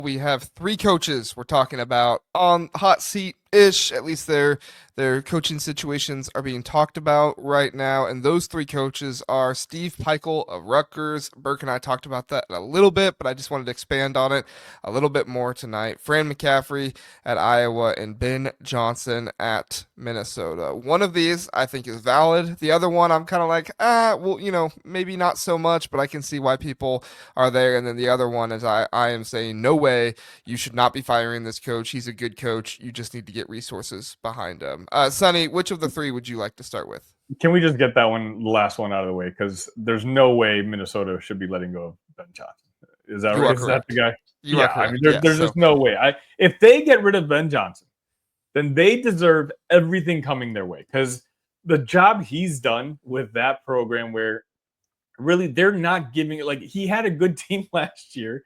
We have three coaches we're talking about on hot seat ish. At least their coaching situations are being talked about right now, and those three coaches are Steve Peichel of Rutgers. Burke and I talked about that a little bit, but I just wanted to expand on it a little bit more tonight. Fran McCaffrey at Iowa and Ben Johnson at Minnesota. One of these I think is valid. The other one I'm kind of like, well, maybe not so much, but I can see why people are there. And then the other one is I am saying no way, you should not be firing this coach. He's a good coach. You just need to get resources behind him. Sonny, which of the three would you like to start with? Can we just get that one, the last one, out of the way? Because there's no way Minnesota should be letting go of Ben Johnson. Is that You are is that correct. the guy? You are I mean, correct. Yes. there's So just no way. If they get rid of Ben Johnson, then they deserve everything coming their way. Because the job he's done with that program, where really they're not giving it, like, he had a good team last year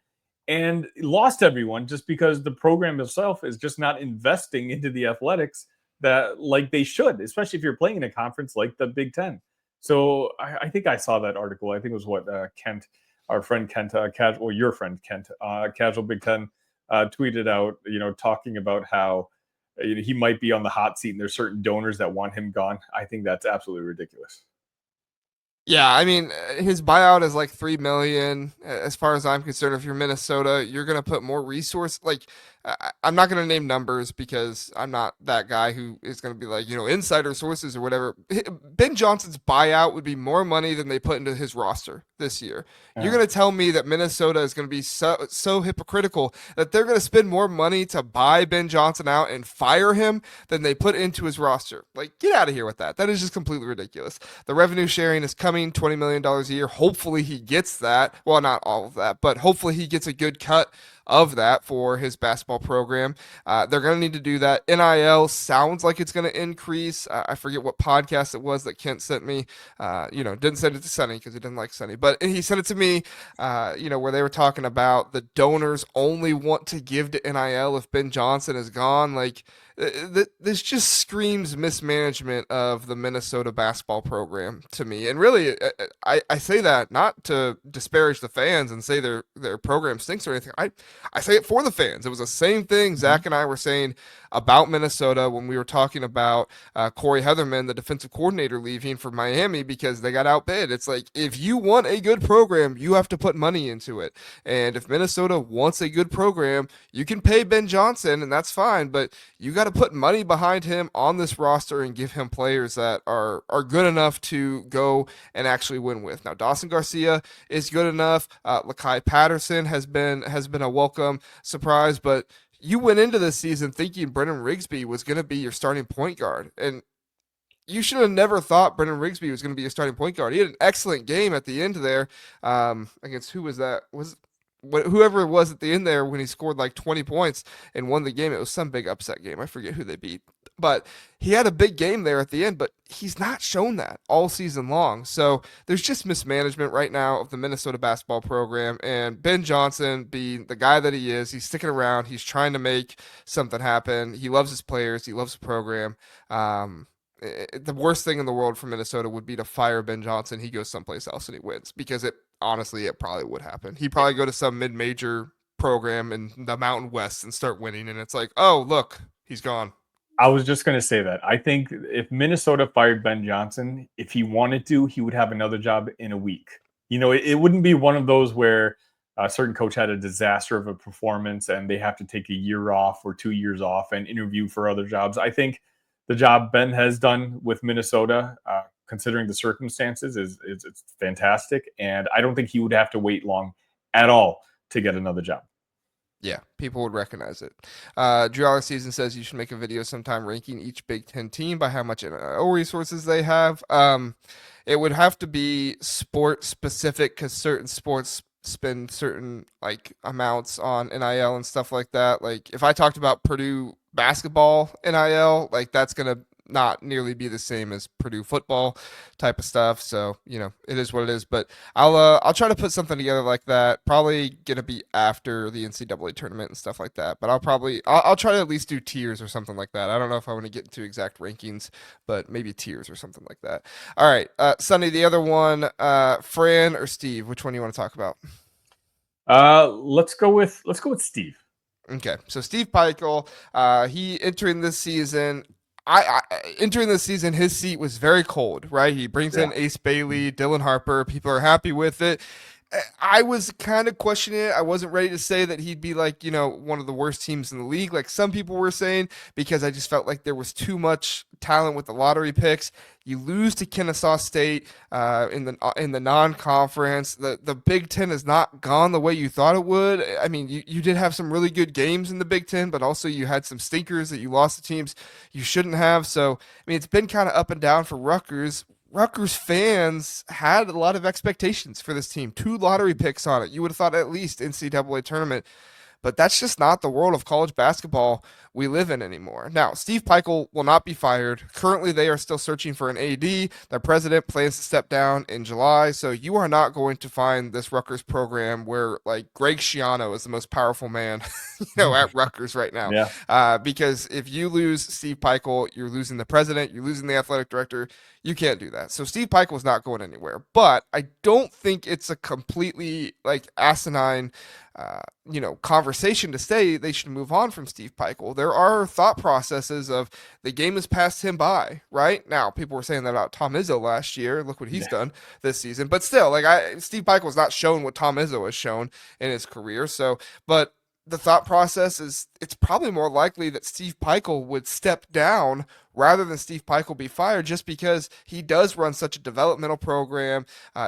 and lost everyone just because the program itself is just not investing into the athletics that like they should, especially if you're playing in a conference like the Big Ten. So I think I saw that article. I think it was what Kent, our friend Kent, casual, your friend Kent, casual Big Ten, tweeted out. Talking about how he might be on the hot seat, and there's certain donors that want him gone. I think that's absolutely ridiculous. yeah, I mean, his buyout is like 3 million. As far as I'm concerned, if you're Minnesota, you're gonna put more resource. Like, I'm not gonna name numbers because I'm not that guy who is gonna be like, insider sources or whatever. Ben Johnson's buyout would be more money than they put into his roster this year. You're Yeah. gonna tell me that Minnesota is gonna be so hypocritical that they're gonna spend more money to buy Ben Johnson out and fire him than they put into his roster? Like, get out of here with that. That is just completely ridiculous. The revenue sharing is coming, $20 million a year. Hopefully he gets that. Well, not all of that, but hopefully he gets a good cut of that for his basketball program. They're going to need to do that. NIL sounds like it's going to increase. I forget what podcast it was that Kent sent me. Didn't send it to Sonny because he didn't like Sonny, but he sent it to me, where they were talking about the donors only want to give to NIL if Ben Johnson is gone. Like, this just screams mismanagement of the Minnesota basketball program to me. And really, I say that not to disparage the fans and say their program stinks or anything. I say it for the fans. It was the same thing Zach and I were saying about Minnesota when we were talking about Corey Heatherman, the defensive coordinator, leaving for Miami because they got outbid. It's like, if you want a good program, you have to put money into it. And if Minnesota wants a good program, you can pay Ben Johnson, and that's fine, but you got to put money behind him on this roster and give him players that are good enough to go and actually win with. Now, Dawson Garcia is good enough. Lakai Patterson has been a welcome surprise, but you went into this season thinking Brennan Rigsby was going to be your starting point guard, and you should have never thought Brennan Rigsby was going to be your starting point guard. He had an excellent game at the end there. Against who was that? Whoever it was at the end there when he scored like 20 points and won the game. It was some big upset game. I forget who they beat. But he had a big game there at the end, but he's not shown that all season long. So there's just mismanagement right now of the Minnesota basketball program. And Ben Johnson, being the guy that he is, he's sticking around. He's trying to make something happen. He loves his players. He loves the program. The worst thing in the world for Minnesota would be to fire Ben Johnson. He goes someplace else and he wins, because it probably would happen. He'd probably go to some mid-major program in the Mountain West and start winning, and it's like, oh, look, he's gone. I was just going to say that. I think if Minnesota fired Ben Johnson, if he wanted to, he would have another job in a week. It wouldn't be one of those where a certain coach had a disaster of a performance and they have to take a year off or 2 years off and interview for other jobs. I think the job Ben has done with Minnesota, considering the circumstances, is it's fantastic. And I don't think he would have to wait long at all to get another job. Yeah, people would recognize it. Drew Aller Season says you should make a video sometime ranking each Big Ten team by how much NIL resources they have. It would have to be sport specific, because certain sports spend certain like amounts on NIL and stuff like that. Like, if I talked about Purdue basketball NIL, like, that's gonna not nearly be the same as Purdue football type of stuff. So, it is what it is. But I'll try to put something together like that. Probably gonna be after the NCAA tournament and stuff like that. But I'll try to at least do tiers or something like that. I don't know if I want to get into exact rankings, but maybe tiers or something like that. All right, Sonny, the other one, Fran or Steve, which one do you want to talk about? Let's go with Steve. Okay, so Steve Peichel, he entering this season. Entering this season, his seat was very cold, right? He brings Yeah. in Ace Bailey, Dylan Harper. People are happy with it. I was kind of questioning it. I wasn't ready to say that he'd be like, one of the worst teams in the league, like some people were saying, because I just felt like there was too much talent with the lottery picks. You lose to Kennesaw State in the non-conference. The Big Ten has not gone the way you thought it would. I mean, you did have some really good games in the Big Ten, but also you had some stinkers that you lost to teams you shouldn't have. So I mean, it's been kind of up and down for Rutgers. Rutgers fans had a lot of expectations for this team. Two lottery picks on it. You would have thought at least NCAA tournament, but that's just not the world of college basketball we live in anymore. Now, Steve Peichel will not be fired. Currently, they are still searching for an AD. Their president plans to step down in July, so you are not going to find this Rutgers program where like Greg Schiano is the most powerful man, at Rutgers right now. Yeah. Because if you lose Steve Peichel, you're losing the president, you're losing the athletic director. You can't do that. So Steve Peichel is not going anywhere. But I don't think it's a completely like asinine conversation to say they should move on from Steve Peichel. There are thought processes of the game has passed him by, right? Now, people were saying that about Tom Izzo last year. Look what he's done this season. But still, Steve Peichel has not shown what Tom Izzo has shown in his career. So, but the thought process is it's probably more likely that Steve Peichel would step down rather than Steve Peichel be fired just because he does run such a developmental program.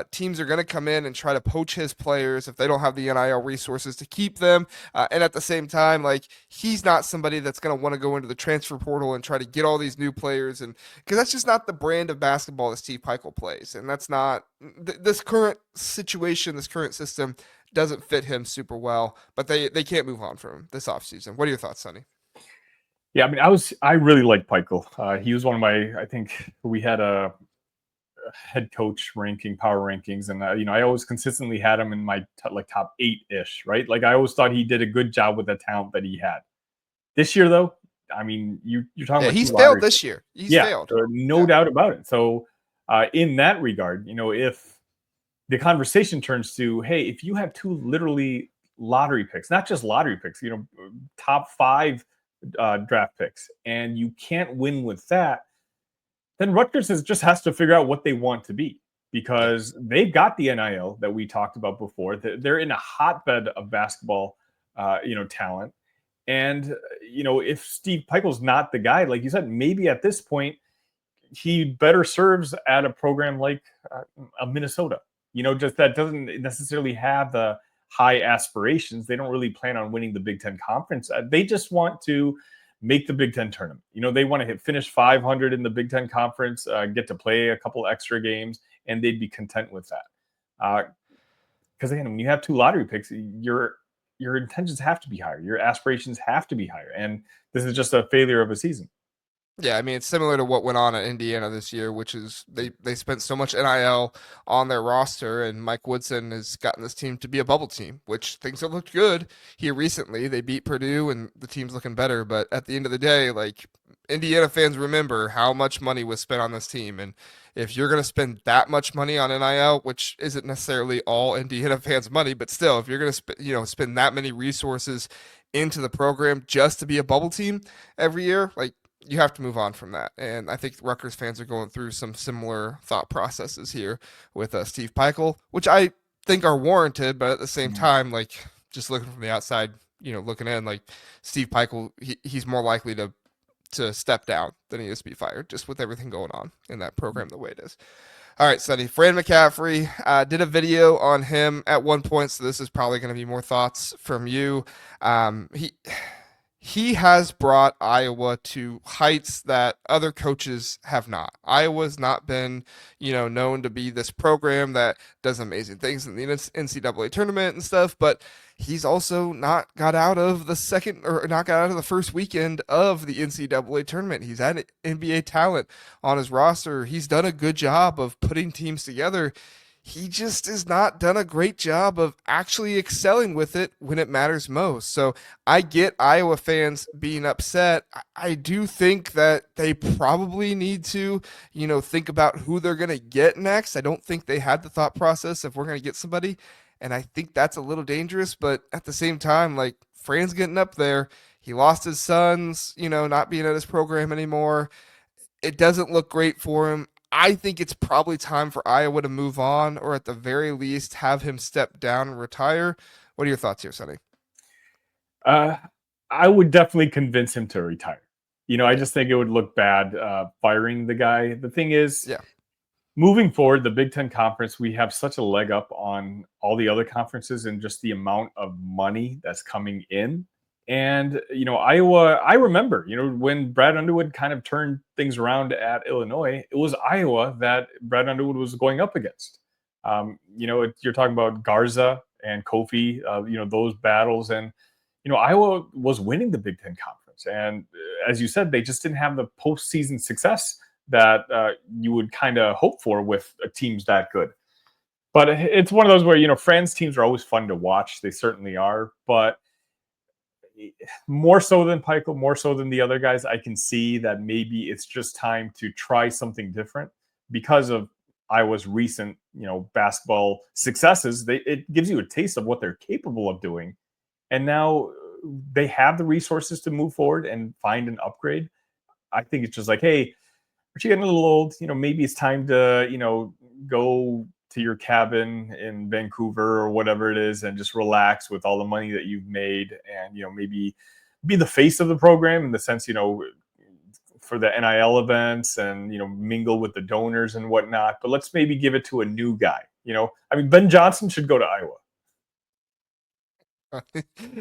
Teams are going to come in and try to poach his players if they don't have the NIL resources to keep them. And at the same time, like he's not somebody that's going to want to go into the transfer portal and try to get all these new players. And because that's just not the brand of basketball that Steve Peichel plays. And that's not this current situation, this current system doesn't fit him super well, but they can't move on from him this offseason. What are your thoughts, Sonny? Yeah, I mean, I really like Peichel. He was one of my, I think we had a head coach ranking, power rankings, and I always consistently had him in my top 8-ish, right? Like I always thought he did a good job with the talent that he had. This year, though, I mean, you're talking about he's failed this year. He's failed, no doubt about it. So, in that regard, if the conversation turns to, hey, if you have two literally lottery picks, not just lottery picks, top 5 draft picks, and you can't win with that, then Rutgers just has to figure out what they want to be because they've got the NIL that we talked about before. They're in a hotbed of basketball, talent. And, if Steve Peichel's not the guy, like you said, maybe at this point, he better serves at a program like a Minnesota. Just that doesn't necessarily have the high aspirations. They don't really plan on winning the Big Ten Conference. They just want to make the Big Ten tournament. They want to finish 500 in the Big Ten Conference, get to play a couple extra games, and they'd be content with that. Because again, when you have 2 lottery picks, your intentions have to be higher. Your aspirations have to be higher. And this is just a failure of a season. Yeah, I mean, it's similar to what went on at Indiana this year, which is they spent so much NIL on their roster, and Mike Woodson has gotten this team to be a bubble team, which things have looked good here recently. They beat Purdue, and the team's looking better. But at the end of the day, like Indiana fans remember how much money was spent on this team, and if you're going to spend that much money on NIL, which isn't necessarily all Indiana fans' money, but still, if you're going to spend that many resources into the program just to be a bubble team every year, like you have to move on from that. And I think Rutgers fans are going through some similar thought processes here with Steve Peichel, which I think are warranted, but at the same time, like just looking from the outside, looking in, like Steve Peichel, he's more likely to step down than he is to be fired, just with everything going on in that program the way it is. All right, Sonny. Fran McCaffrey did a video on him at one point, so this is probably going to be more thoughts from you. He has brought Iowa to heights that other coaches have not. Iowa's not been, known to be this program that does amazing things in the NCAA tournament and stuff, but he's also not got out of the first weekend of the NCAA tournament. He's had NBA talent on his roster. He's done a good job of putting teams together. He just has not done a great job of actually excelling with it when it matters most. So I get Iowa fans being upset. I do think that they probably need to, think about who they're going to get next. I don't think they had the thought process if we're going to get somebody. And I think that's a little dangerous. But at the same time, like Fran's getting up there. He lost his sons, not being at his program anymore. It doesn't look great for him. I think it's probably time for Iowa to move on, or at the very least, have him step down and retire. What are your thoughts here, Sonny? Uh, I would definitely convince him to retire. I Yeah, just think it would look bad firing the guy. The thing is, yeah, moving forward, the Big Ten Conference, we have such a leg up on all the other conferences and just the amount of money that's coming in. And, Iowa, I remember, when Brad Underwood kind of turned things around at Illinois, it was Iowa that Brad Underwood was going up against. You're talking about Garza and Kofi, those battles. And, Iowa was winning the Big Ten Conference. And as you said, they just didn't have the postseason success that you would kind of hope for with teams that good. But it's one of those where, Fran's teams are always fun to watch. They certainly are. But more so than Peichel, more so than the other guys, I can see that maybe it's just time to try something different because of Iowa's recent, basketball successes. It gives you a taste of what they're capable of doing. And now they have the resources to move forward and find an upgrade. I think it's just like, hey, aren't you getting a little old? Maybe it's time to, go to your cabin in Vancouver or whatever it is and just relax with all the money that you've made and, maybe be the face of the program in the sense, for the NIL events and, mingle with the donors and whatnot. But let's maybe give it to a new guy. Ben Johnson should go to Iowa.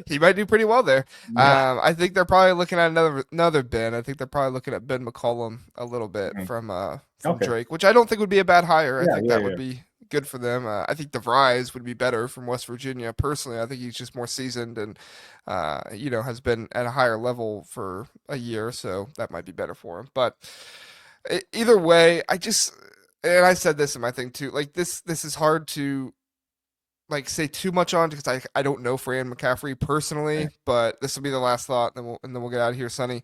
he might do pretty well there. Yeah. I think they're probably looking at another Ben. I think they're probably looking at Ben McCollum a little bit Mhm. from Okay. Drake, which I don't think would be a bad hire. I Yeah. think Yeah. that would Yeah. be good for them. I think DeVries would be better from West Virginia. Personally, I think he's just more seasoned and has been at a higher level for a year, so that might be better for him. But either way, and I said this in my thing too. Like this is hard to like say too much on because I don't know Fran McCaffrey personally, but this will be the last thought, and then we'll get out of here, Sonny.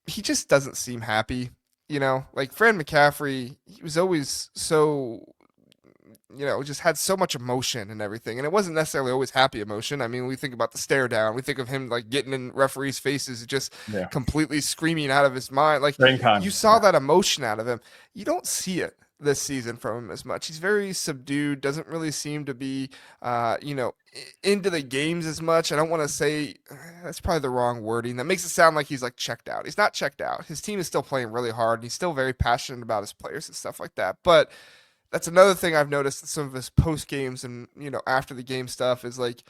He just doesn't seem happy, Like Fran McCaffrey, he was always so just had so much emotion and everything, and it wasn't necessarily always happy emotion. I mean, we think about the stare down, we think of him like getting in referees' faces, just Yeah. completely screaming out of his mind. Like Rain Con. you saw that emotion out of him. You don't see it this season from him as much. He's very subdued, doesn't really seem to be, into the games as much. I don't want to say that's probably the wrong wording. That makes it sound like he's like checked out. He's not checked out. His team is still playing really hard, and he's still very passionate about his players and stuff like that. But that's another thing I've noticed in some of his post games and after the game stuff is like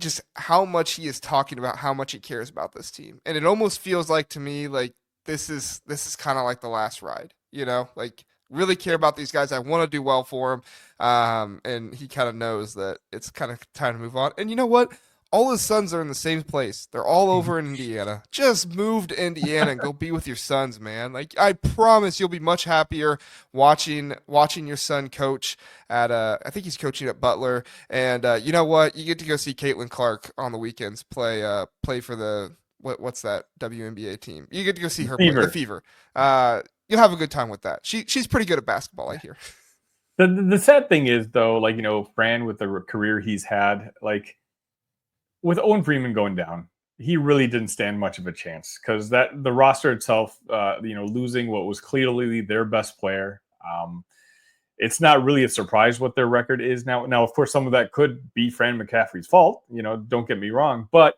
just how much he is talking about how much he cares about this team, and it almost feels like to me like this is kind of like the last ride, like really care about these guys. I want to do well for him, and he kind of knows that it's kind of time to move on. And you know what? All his sons are in the same place. They're all over in Indiana. Just move to Indiana and go be with your sons, man. Like I promise you'll be much happier watching your son coach at I think he's coaching at Butler. And you know what? You get to go see Caitlin Clark on the weekends play for the what's that WNBA team. You get to go see her play the Fever. Fever. You'll have a good time with that. She's pretty good at basketball, I hear. The sad thing is though, like, Fran with the career he's had, like with Owen Freeman going down, he really didn't stand much of a chance because that the roster itself, losing what was clearly their best player. It's not really a surprise what their record is now. Now, of course, some of that could be Fran McCaffrey's fault. Don't get me wrong, but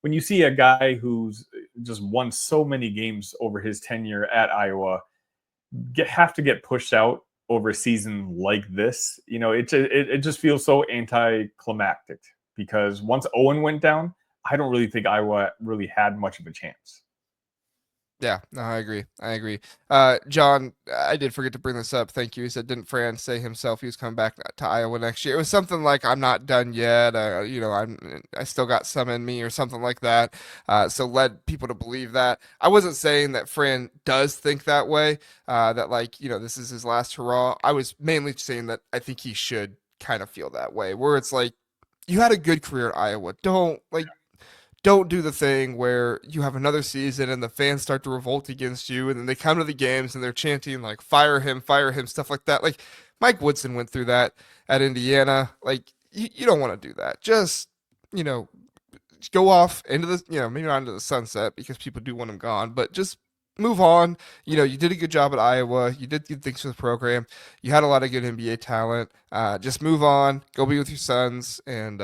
when you see a guy who's just won so many games over his tenure at Iowa have to get pushed out over a season like this, it just feels so anticlimactic because once Owen went down, I don't really think Iowa really had much of a chance. Yeah, no, I agree. I agree. John, I did forget to bring this up. Thank you. He said, didn't Fran say himself he was coming back to Iowa next year? It was something like, "I'm not done yet. I still got some in me," or something like that. So led people to believe that. I wasn't saying that Fran does think that way. That like, this is his last hurrah. I was mainly saying that I think he should kind of feel that way, where it's like, you had a good career at Iowa. Don't do the thing where you have another season and the fans start to revolt against you and then they come to the games and they're chanting like fire him, stuff like that. Like Mike Woodson went through that at Indiana. Like you don't want to do that. Just, you know, go off into the, maybe not into the sunset because people do want him gone, but just move on. You did a good job at Iowa. You did good things for the program. You had a lot of good NBA talent. Just move on, go be with your sons, and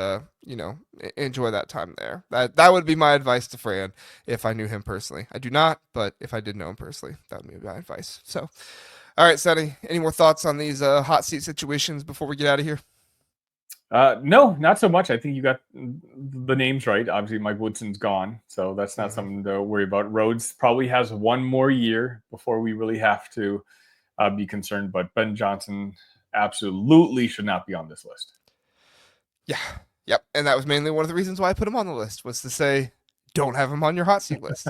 enjoy that time there. That would be my advice to Fran if I knew him personally. I do not, but if I did know him personally, that would be my advice. So, all right, Sonny, any more thoughts on these hot seat situations before we get out of here? No, not so much. I think you got the names right. Obviously, Mike Woodson's gone, so that's not something to worry about. Rhodes probably has one more year before we really have to be concerned. But Ben Johnson absolutely should not be on this list. Yeah. Yep. And that was mainly one of the reasons why I put him on the list was to say, don't have him on your hot seat list.